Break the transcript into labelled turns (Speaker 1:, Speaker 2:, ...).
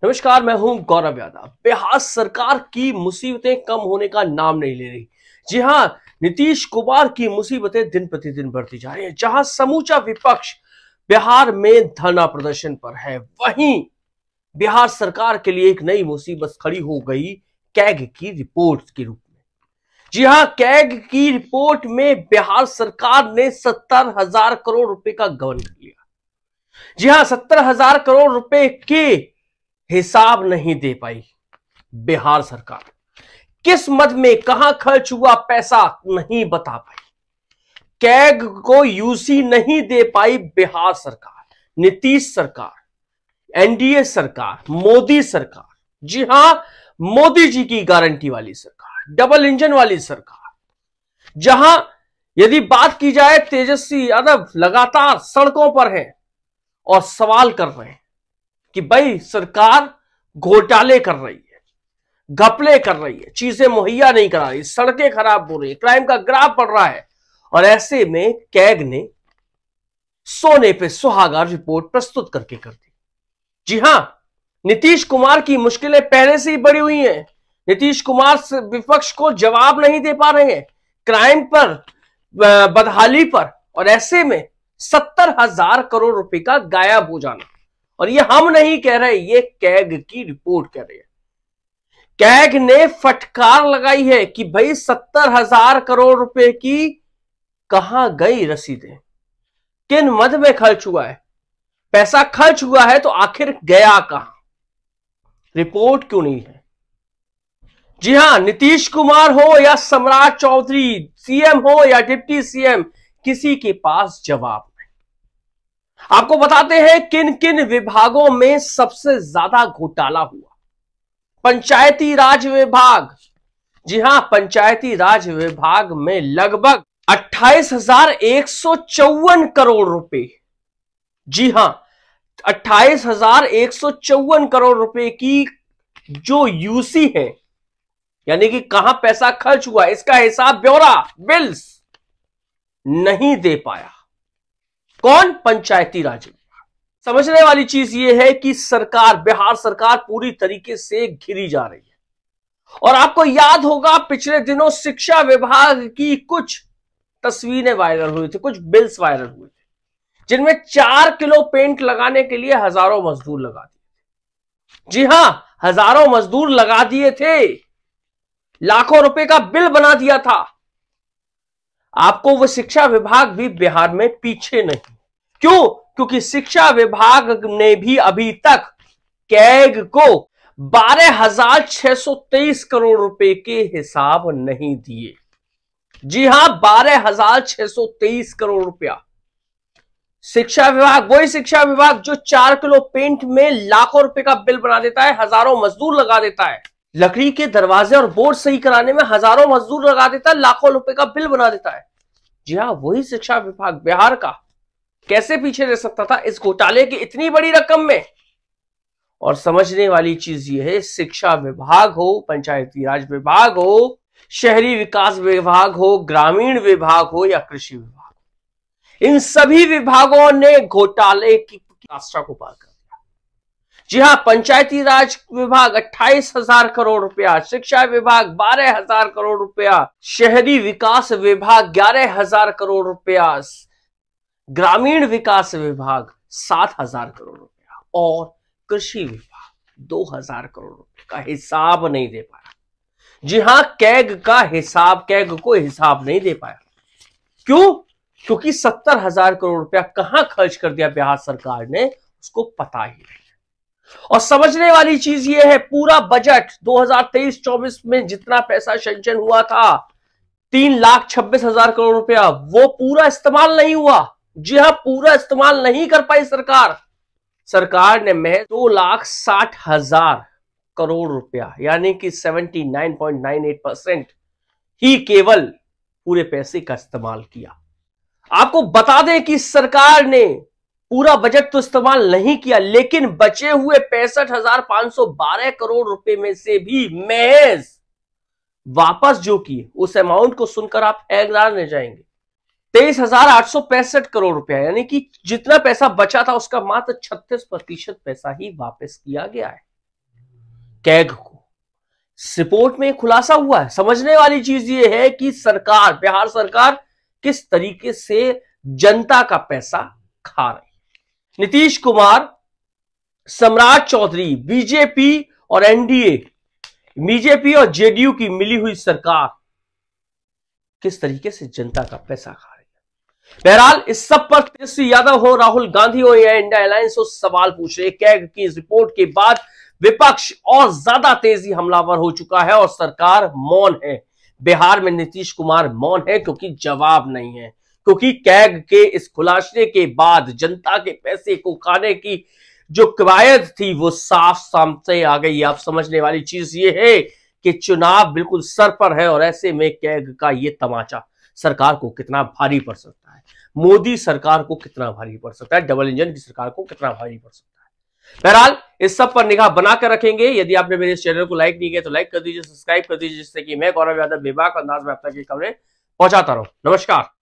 Speaker 1: नमस्कार, मैं हूं गौरव यादव। बिहार सरकार की मुसीबतें कम होने का नाम नहीं ले रही। जी हां, नीतीश कुमार की मुसीबतें दिन प्रतिदिन बढ़ती जा रही हैं। जहां समूचा विपक्ष बिहार में धरना प्रदर्शन पर है, वहीं बिहार सरकार के लिए एक नई मुसीबत खड़ी हो गई कैग की रिपोर्ट के रूप में। जी हां, कैग की रिपोर्ट में बिहार सरकार ने 70,000 करोड़ रुपए का गबन कर लिया। जी हां, 70,000 करोड़ रुपए के हिसाब नहीं दे पाई बिहार सरकार। किस मद में कहां खर्च हुआ पैसा नहीं बता पाई। कैग को यूसी नहीं दे पाई बिहार सरकार, नीतीश सरकार, एनडीए सरकार, मोदी सरकार। जी हां, मोदी जी की गारंटी वाली सरकार, डबल इंजन वाली सरकार। जहां यदि बात की जाए, तेजस्वी यादव लगातार सड़कों पर हैं और सवाल कर रहे हैं कि भाई सरकार घोटाले कर रही है, घपले कर रही है, चीजें मुहैया नहीं करा रही, सड़कें खराब हो रही है, क्राइम का ग्राफ बढ़ रहा है। और ऐसे में कैग ने सोने पे सुहागा रिपोर्ट प्रस्तुत करके कर दी। जी हां, नीतीश कुमार की मुश्किलें पहले से ही बढ़ी हुई हैं। नीतीश कुमार विपक्ष को जवाब नहीं दे पा रहे हैं क्राइम पर, बदहाली पर, और ऐसे में 70,000 करोड़ रुपए का गायब हो जाना। और ये हम नहीं कह रहे, ये कैग की रिपोर्ट कह रही है। कैग ने फटकार लगाई है कि भाई 70,000 करोड़ रुपए की कहां गई रसीदें, किन मद में खर्च हुआ है, पैसा खर्च हुआ है तो आखिर गया कहां, रिपोर्ट क्यों नहीं है। जी हां, नीतीश कुमार हो या सम्राट चौधरी, सीएम हो या डिप्टी सीएम, किसी के पास जवाब नहीं। आपको बताते हैं किन किन विभागों में सबसे ज्यादा घोटाला हुआ। पंचायती राज विभाग। जी हां, पंचायती राज विभाग में लगभग 28,154 करोड़ रुपए। जी हां, 28,154 करोड़ रुपए की जो यूसी है, यानी कि कहां पैसा खर्च हुआ, इसका हिसाब, ब्यौरा, बिल्स नहीं दे पाया। कौन? पंचायती राज विभाग। समझने वाली चीज यह है कि सरकार, बिहार सरकार पूरी तरीके से घिरी जा रही है। और आपको याद होगा पिछले दिनों शिक्षा विभाग की कुछ तस्वीरें वायरल हुई थी, कुछ बिल्स वायरल हुए थे, जिनमें 4 किलो पेंट लगाने के लिए हजारों मजदूर लगा दिए थे। जी हां, हजारों मजदूर लगा दिए थे, लाखों रुपए का बिल बना दिया था। आपको वो शिक्षा विभाग भी बिहार में पीछे नहीं। क्यों? क्योंकि शिक्षा विभाग ने भी अभी तक कैग को 12,623 करोड़ रुपए के हिसाब नहीं दिए। जी हां, 12,623 करोड़ रुपया। शिक्षा विभाग, वही शिक्षा विभाग जो 4 किलो पेंट में लाखों रुपए का बिल बना देता है, हजारों मजदूर लगा देता है। लकड़ी के दरवाजे और बोर्ड सही कराने में हजारों मजदूर लगा देता है, लाखों रुपए का बिल बना देता है। जी हां, वही शिक्षा विभाग बिहार का कैसे पीछे रह सकता था इस घोटाले की इतनी बड़ी रकम में। और समझने वाली चीज यह है, शिक्षा विभाग हो, पंचायती राज विभाग हो, शहरी विकास विभाग हो, ग्रामीण विभाग हो या कृषि विभाग, इन सभी विभागों ने घोटाले की रास्ता को पार कर दिया। जी हां, पंचायती राज विभाग 28,000 करोड़ रुपया, शिक्षा विभाग 12,000 करोड़ रुपया, शहरी विकास विभाग 11,000 करोड़ रुपया, ग्रामीण विकास विभाग 7,000 करोड़ रुपया और कृषि विभाग 2,000 करोड़ रुपए का हिसाब नहीं दे पाया। जी हां, कैग का हिसाब, कैग को हिसाब नहीं दे पाया। क्यों? क्योंकि 70,000 करोड़ रुपया कहां खर्च कर दिया बिहार सरकार ने, उसको पता ही नहीं। और समझने वाली चीज यह है, पूरा बजट 2023-24 में जितना पैसा सैंक्शन हुआ था, 3,26,000 करोड़ रुपया, वो पूरा इस्तेमाल नहीं हुआ। जी हां, पूरा इस्तेमाल नहीं कर पाई सरकार। सरकार ने महज 2,60,000 करोड़ रुपया, यानी कि 79.98% ही केवल पूरे पैसे का इस्तेमाल किया। आपको बता दें कि सरकार ने पूरा बजट तो इस्तेमाल नहीं किया, लेकिन बचे हुए 65,512 करोड़ रुपए में से भी महज वापस जो किए, उस अमाउंट को सुनकर आप हैरान रह जाएंगे। 23,865 करोड़ रुपया, यानी कि जितना पैसा बचा था उसका मात्र 36% पैसा ही वापस किया गया है। कैग को। इस रिपोर्ट में खुलासा हुआ है। समझने वाली चीज यह है कि सरकार, बिहार सरकार किस तरीके से जनता का पैसा खा रही है। नीतीश कुमार, सम्राट चौधरी, बीजेपी और एनडीए, बीजेपी और जेडीयू की मिली हुई सरकार किस तरीके से जनता का पैसा खा रही है। बहरहाल इस सब पर तेजस्वी यादव हो, राहुल गांधी हो या इंडिया अलायंस हो, सवाल पूछ रहे। कैग की इस रिपोर्ट के बाद विपक्ष और ज्यादा तेजी हमलावर हो चुका है और सरकार मौन है। बिहार में नीतीश कुमार मौन है क्योंकि जवाब नहीं है, क्योंकि कैग के इस खुलासे के बाद जनता के पैसे को खाने की जो कवायद थी वो साफ सामने आ गई। आप समझने वाली चीज ये है कि चुनाव बिल्कुल सर पर है और ऐसे में कैग का ये तमाचा सरकार को कितना भारी पड़ सकता है, मोदी सरकार को कितना भारी पड़ सकता है, डबल इंजन की सरकार को कितना भारी पड़ सकता है। बहरहाल इस सब पर निगाह बनाकर रखेंगे। यदि आपने मेरे इस चैनल को लाइक नहीं किया तो लाइक कर दीजिए, सब्सक्राइब कर दीजिए, जिससे कि मैं गौरव यादव बेबाक अंदाज में आप तक की खबरें पहुंचाता रहूं। नमस्कार।